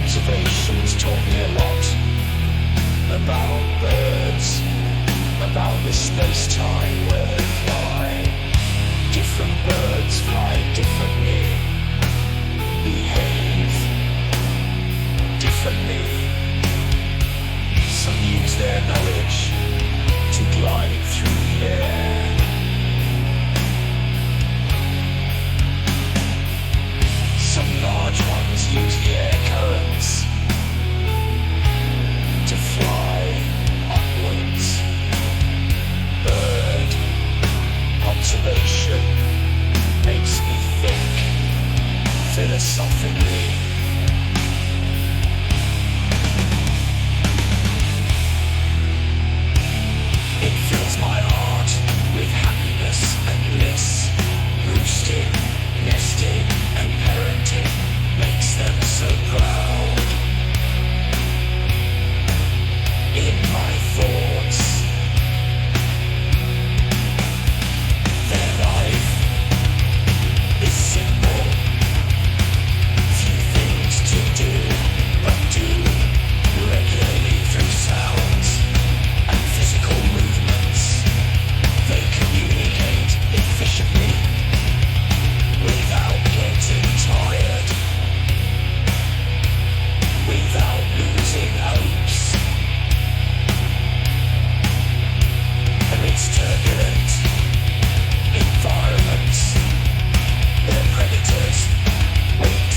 observations taught me a lot about birds, about the space-time where they fly. Different birds fly differently, behave differently. Some use their knowledge to glide through the air. Some large ones use the air currents to fly upwards. Bird observation makes me think philosophically. It fills my heart with happiness and bliss. Roosting, nesting and parenting makes them so proud. In my thoughts, their life is simple. Few things to do, but do regularly through sounds and physical movements. They communicate efficiently without getting tired, without losing hopes. Amidst turbulent environments, their predators wait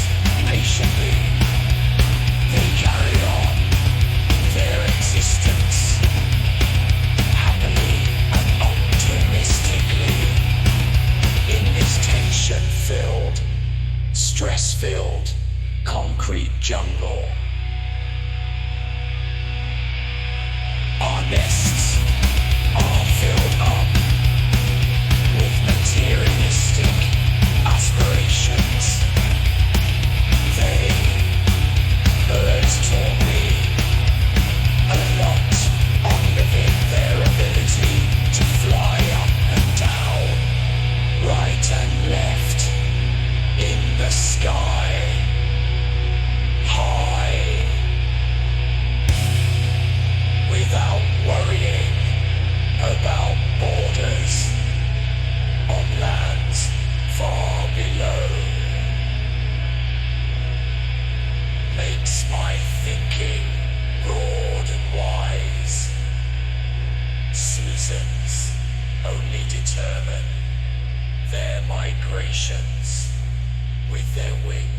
patiently. They carry on their existence happily and optimistically in this tension-filled, stress-filled, concrete jungle. Our nests are filled up with materialistic aspirations. They, birds, taught me a lot on living their ability to fly up and down, right and left, in the sky, high, without worrying about borders on lands far below. Makes my thinking broad and wise. Seasons only determine their migrations with their wings.